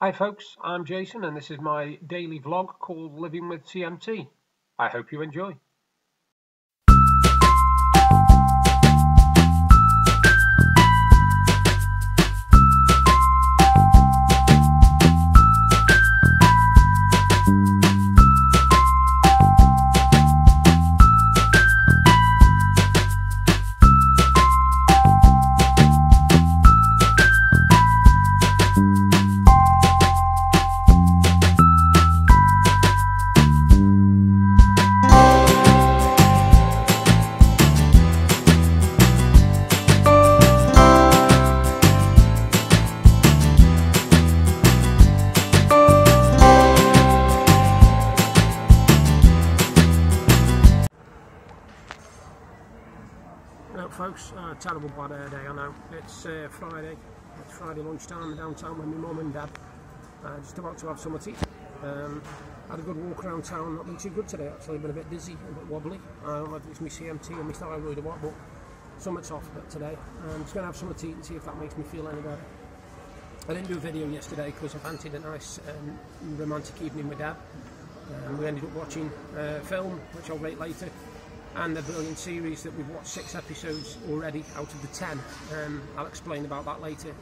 Hi folks, I'm Jason and this is my daily vlog called Living with CMT. I hope you enjoy. Well folks, terrible bad air day I know. It's Friday. It's Friday lunchtime downtown with my mum and dad. Just about to have some tea. Had a good walk around town, not been too good today actually, been a bit dizzy, a bit wobbly. I don't know if it's my CMT or my thyroid or what, but something's off a bit today. I'm just going to have some tea and see if that makes me feel any better. I didn't do a video yesterday because I fancied a nice romantic evening with dad. We ended up watching a film, which I'll rate later, and a brilliant series that we've watched 6 episodes already out of the 10. I'll explain about that later.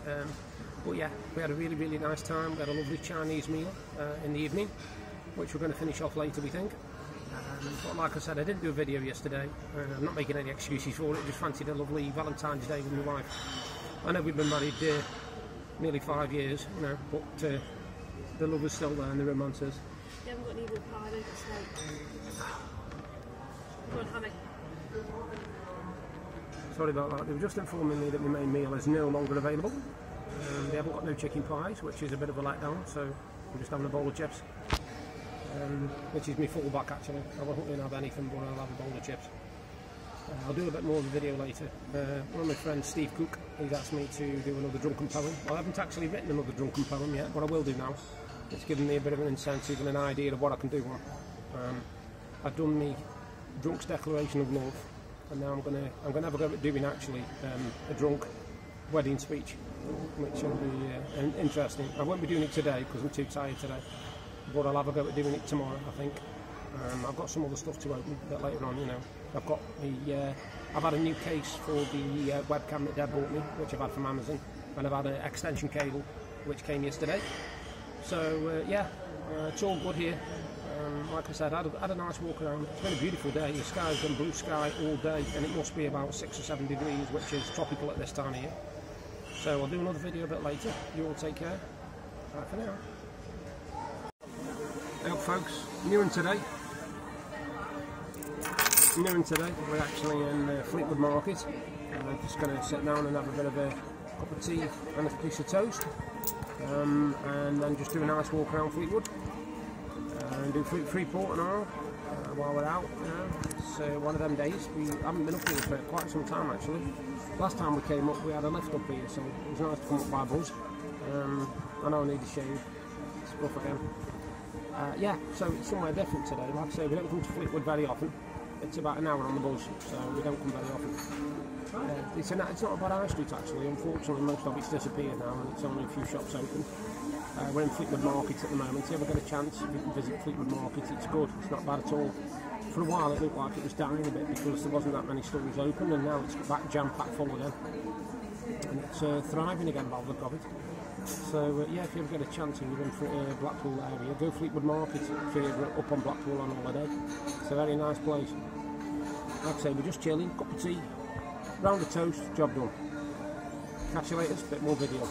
But yeah, we had a really nice time. We had a lovely Chinese meal in the evening, which we're going to finish off later, we think. But like I said, I didn't do a video yesterday. I'm not making any excuses for it. Just fancied a lovely Valentine's Day with my wife. I know we've been married nearly 5 years, you know, but the love is still there and the romance is. You haven't got any more pie, don't you? Go on, Hammy. Sorry about that. They were just informing me that my main meal is no longer available. They haven't got no chicken pies, which is a bit of a letdown, so I'm just having a bowl of chips. Which is my fallback actually. I won't really have anything, but I'll have a bowl of chips. I'll do a bit more of a video later. One of my friends, Steve Cook, he's asked me to do another drunken poem. I haven't actually written another drunken poem yet, but I will do now. It's given me a bit of an incentive and an idea of what I can do. I've done my drunk's declaration of love, and now I'm gonna have a go at doing actually a drunk wedding speech, which will be interesting. I won't be doing it today because I'm too tired today, but I'll have a go at doing it tomorrow, I think. I've got some other stuff to open a bit later on, you know. I've had a new case for the webcam that Deb bought me, which I've had from Amazon, and I've had an extension cable which came yesterday. So yeah, it's all good here. Like I said, I had a nice walk around. It's been a beautiful day. The sky's been blue sky all day, and it must be about 6 or 7 degrees, which is tropical at this time of year. So I'll do another video a bit later. You all take care. Bye for now. Hey up folks, new and today. We're actually in Fleetwood Market. I'm just going to sit down and have a bit of a cup of tea and a piece of toast. And then just do a nice walk around Fleetwood. And do Freeport and all while we're out. You know, it's one of them days. We haven't been up here for quite some time actually. Last time we came up, we had a lift up here, so it was nice to come up by buzz. I know I need to shave. It's rough again. Yeah, so it's somewhere different today. Like I say, we don't come to Fleetwood very often. It's about an hour on the bus, so we don't come very often. It's not a bad high street actually. Unfortunately, most of it's disappeared now, and it's only a few shops open. We're in Fleetwood Market at the moment. If you ever get a chance, you can visit Fleetwood Market. It's good. It's not bad at all. For a while, it looked like it was dying a bit because there wasn't that many stores open, and now it's back jam-packed full again. And it's thriving again by the look of it. So yeah, if you ever get a chance and you're in Blackpool area, go Fleetwood Market if you're up on Blackpool on holiday. It's a very nice place. Like I say, we're just chilling, cup of tea, round of toast, job done. Catch you later, a bit more video.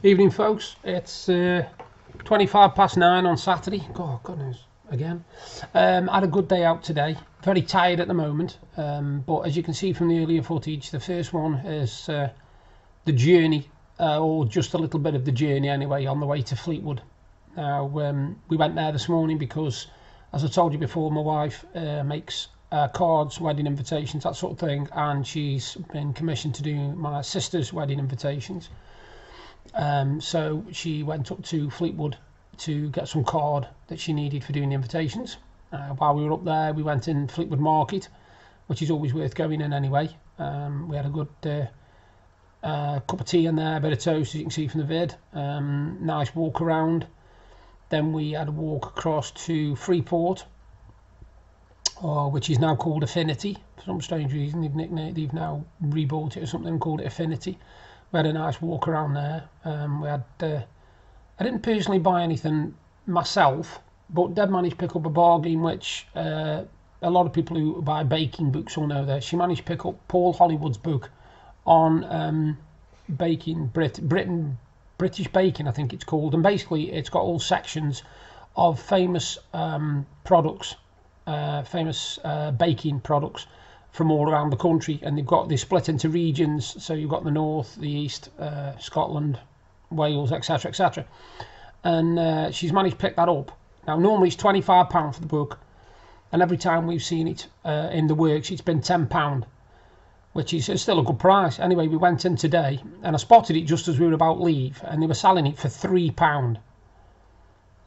Evening folks, it's 9:25 on Saturday. God, goodness, again. Had a good day out today. Very tired at the moment, but as you can see from the earlier footage, the first one is the journey, or just a little bit of the journey anyway, on the way to Fleetwood. Now, we went there this morning because, as I told you before, my wife makes cards, wedding invitations, that sort of thing, and she's been commissioned to do my sister's wedding invitations. So she went up to Fleetwood to get some card that she needed for doing the invitations. While we were up there, we went in Fleetwood Market, which is always worth going in anyway. We had a good Cup of tea in there, a bit of toast, as you can see from the vid. Nice walk around. Then we had a walk across to Freeport, which is now called Affinity. For some strange reason, they've now rebought it or something, called it Affinity. We had a nice walk around there. I didn't personally buy anything myself, but did manage to pick up a bargain, which a lot of people who buy baking books will know that. She managed to pick up Paul Hollywood's book on baking, British baking, I think it's called, and basically it's got all sections of famous products, famous baking products from all around the country, and they split into regions. So you've got the north, the east, Scotland, Wales, etc., etc. And she's managed to pick that up. Now normally it's £25 for the book, and every time we've seen it in the works, it's been £10, which is still a good price. Anyway, we went in today, and I spotted it just as we were about leave, and they were selling it for £3.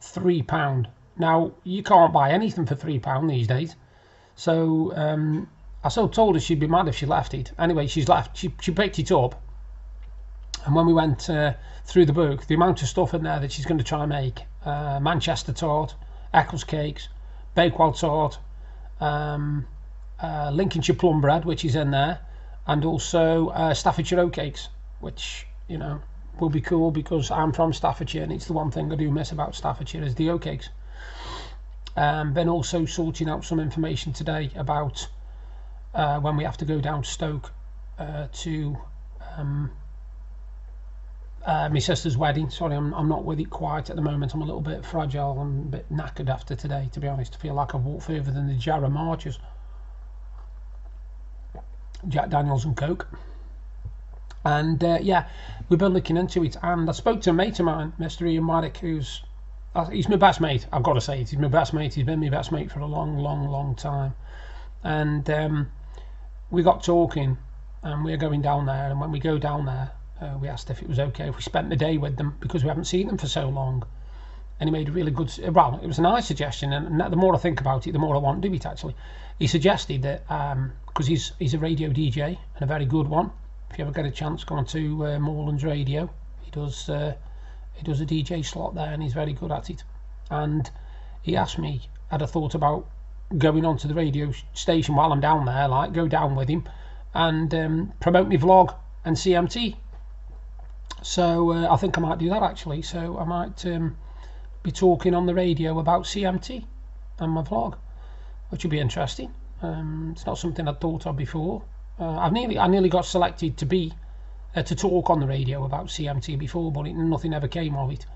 £3. Now you can't buy anything for £3 these days. So I so told her she'd be mad if she left it. Anyway, she's left. She picked it up, and when we went through the book, the amount of stuff in there that she's going to try and make: Manchester tart, Eccles cakes, Bakewell tart, Lincolnshire plum bread, which is in there, and also Staffordshire oatcakes, which, you know, will be cool because I'm from Staffordshire, and it's the one thing I do miss about Staffordshire is the oatcakes. Been also sorting out some information today about when we have to go down to Stoke to my sister's wedding. Sorry, I'm not with it quite at the moment. I'm a little bit fragile and a bit knackered after today, to be honest. I feel like I've walked further than the Jarrah marches. Jack Daniels and Coke. And yeah, we've been looking into it, and I spoke to a mate of mine, Mr. Ian Maddock, he's my best mate. I've got to say it, he's my best mate. He's been my best mate for a long time. And we got talking, and we're going down there, and when we go down there, we asked if it was okay if we spent the day with them, because we haven't seen them for so long. And he made a really good, well, it was a nice suggestion, and the more I think about it, the more I want to do it, actually. He suggested that, because he's a radio DJ, and a very good one. If you ever get a chance, go on to Moreland's Radio. He does a DJ slot there, and he's very good at it. And he asked me, had I thought about going onto the radio station while I'm down there, like go down with him and promote my vlog and CMT. So I think I might do that, actually. So I might be talking on the radio about CMT and my vlog, which will be interesting. It's not something I'd thought of before. I nearly got selected to talk on the radio about CMT before, but nothing ever came of it.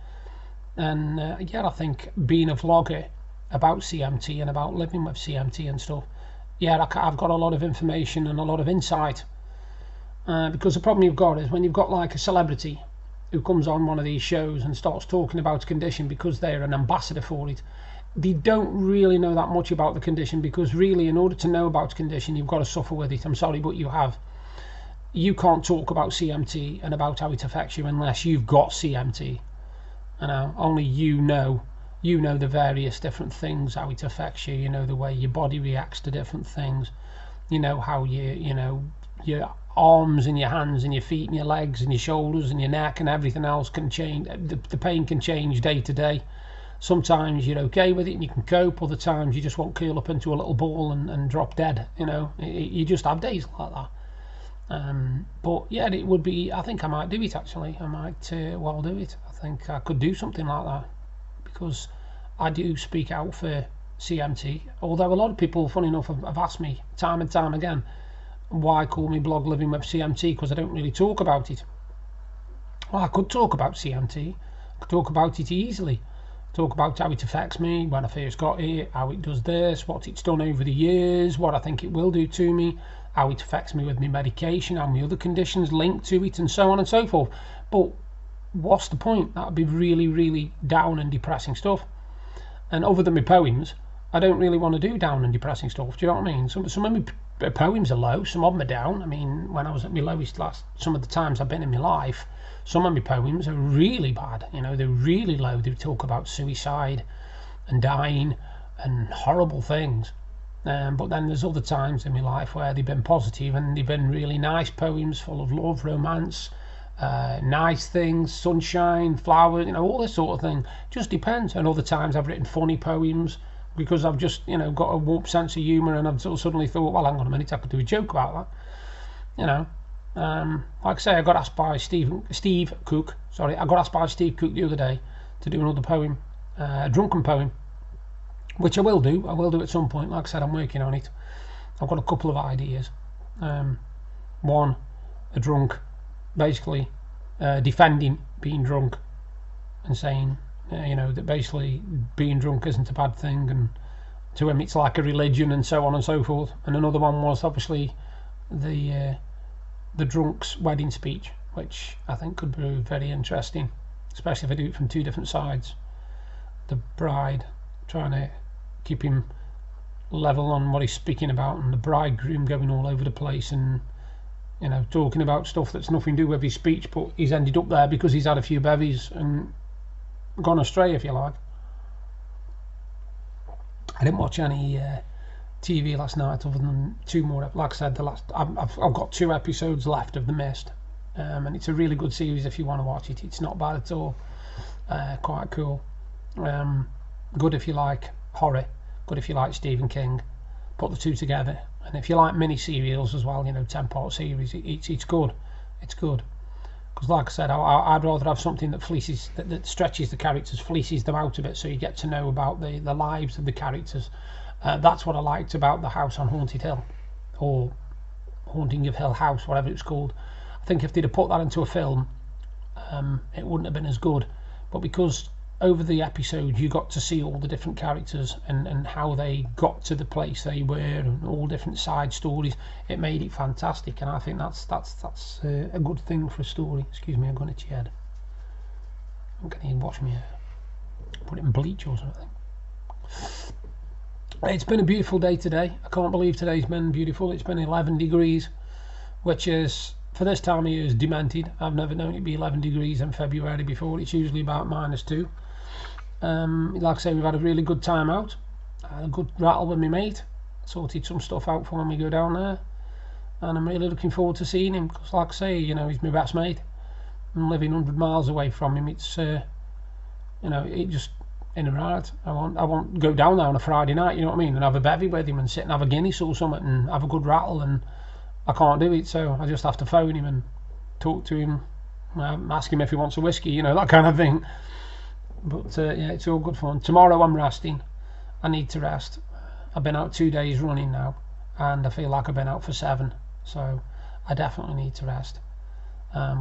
And yeah, I think being a vlogger about CMT and about living with CMT and stuff, yeah, I've got a lot of information and a lot of insight. Because the problem you've got is when you've got like a celebrity who comes on one of these shows and starts talking about a condition because they're an ambassador for it, they don't really know that much about the condition, because really, in order to know about a condition, you've got to suffer with it. I'm sorry, but you have. You can't talk about CMT and about how it affects you unless you've got CMT. You know, only you know the various different things, how it affects you. You know the way your body reacts to different things. You know how your arms and your hands and your feet and your legs and your shoulders and your neck and everything else can change. The pain can change day to day. Sometimes you're okay with it and you can cope. Other times you just won't curl up into a little ball and drop dead. You know, you just have days like that. But yeah, it would be, I think I might do it, actually. I might well do it. I think I could do something like that, because I do speak out for CMT. Although a lot of people, funny enough, have asked me time and time again, why call me blog living with CMT, because I don't really talk about it. Well, I could talk about CMT. I could talk about it easily. Talk about how it affects me when I first got it, how it does this, what it's done over the years, what I think it will do to me, how it affects me with my medication, how my other conditions link to it, and so on and so forth. But what's the point? That would be really, really down and depressing stuff. And other than my poems, I don't really want to do down and depressing stuff. Do you know what I mean? Some of my poems are low, some of them are down. I mean, when I was at my lowest some of the times I've been in my life, some of my poems are really bad. You know, they're really low. They talk about suicide and dying and horrible things. But then there's other times in my life where they've been positive and they've been really nice poems full of love, romance, nice things, sunshine, flowers, all this sort of thing. Just depends. And other times I've written funny poems because I've just, got a warped sense of humour, and I've suddenly thought, well, hang on a minute, I could do a joke about that. Like I say, I got asked by Steve Cook the other day to do another poem, a drunken poem, which I will do at some point. Like I said, I'm working on it. I've got a couple of ideas. One, a drunk, basically defending being drunk and saying, that basically being drunk isn't a bad thing, and to him it's like a religion, and so on and so forth. And another one was obviously the drunk's wedding speech, which I think could be very interesting, especially if I do it from two different sides. The bride trying to keep him level on what he's speaking about, and the bridegroom going all over the place and talking about stuff that's nothing to do with his speech, but he's ended up there because he's had a few bevies and gone astray, if you like. I didn't watch any TV last night other than two more. Like I said, I've got 2 episodes left of The Mist, and it's a really good series if you want to watch it. It's not bad at all. Quite cool. Good if you like horror, good if you like Stephen King. Put the two together, and if you like mini serials as well, 10-part series, it's good. It's good because, like I said, I'd rather have something that fleeces, that stretches the characters, fleeces them out a bit, so you get to know about the lives of the characters. That's what I liked about The House on Haunted Hill, or Haunting of Hill House, whatever it's called. I think if they'd have put that into a film, it wouldn't have been as good. But because over the episode you got to see all the different characters and how they got to the place they were, and all different side stories, it made it fantastic. And I think that's a good thing for a story. Excuse me, I'm going to head. I'm going to wash my hair, put it in bleach or something. It's been a beautiful day today. I can't believe today's been beautiful. It's been 11 degrees, which is, for this time of year, is demented. I've never known it be 11 degrees in February before. It's usually about -2. Like I say, we've had a really good time out. I had a good rattle with my mate. Sorted some stuff out for when we go down there, and I'm really looking forward to seeing him because, like I say, he's my best mate. I'm living 100 miles away from him. It's it just in a right. I won't go down there on a Friday night, and have a bevy with him and sit and have a Guinness or something and have a good rattle, and I can't do it, so I just have to phone him and talk to him, ask him if he wants a whiskey, that kind of thing. But yeah, it's all good fun. Tomorrow I'm resting. I need to rest. I've been out 2 days running now, and I feel like I've been out for 7, so I definitely need to rest.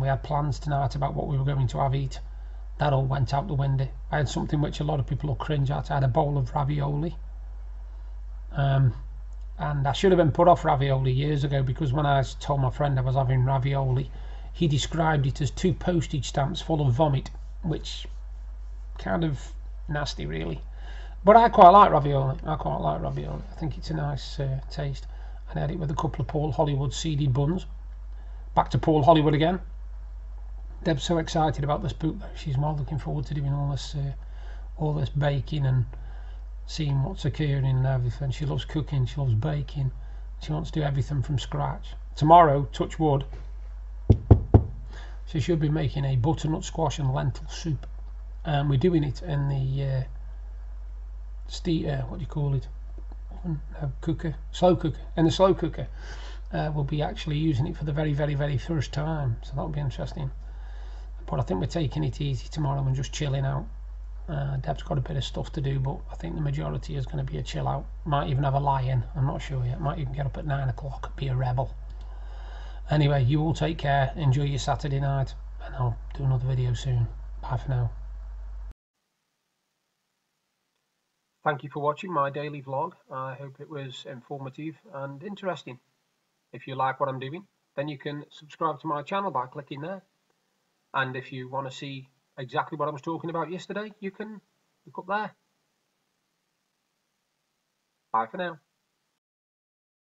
We had plans tonight about what we were going to have eat. That all went out the window. I had something which a lot of people will cringe at. I had a bowl of ravioli. And I should have been put off ravioli years ago, because when I told my friend I was having ravioli, he described it as 2 postage stamps full of vomit, which kind of nasty really. But I quite like ravioli. I think it's a nice taste. And I had it with a couple of Paul Hollywood seeded buns. Back to Paul Hollywood again. Deb's so excited about this book though. She's more looking forward to doing all this baking and seeing what's occurring and everything. She loves cooking, she loves baking, she wants to do everything from scratch. Tomorrow, touch wood, she should be making a butternut squash and lentil soup, and we're doing it in the what do you call it, cooker, slow cooker. In the slow cooker. We'll be actually using it for the very first time, so that'll be interesting. But I think we're taking it easy tomorrow and just chilling out. Deb's got a bit of stuff to do, but I think the majority is going to be a chill out. Might even have a lie-in, I'm not sure yet. Might even get up at 9 o'clock, be a rebel. Anyway, you all take care, enjoy your Saturday night, and I'll do another video soon. Bye for now. Thank you for watching my daily vlog. I hope it was informative and interesting. If you like what I'm doing, then you can subscribe to my channel by clicking there. And if you want to see exactly what I was talking about yesterday, you can look up there. Bye for now.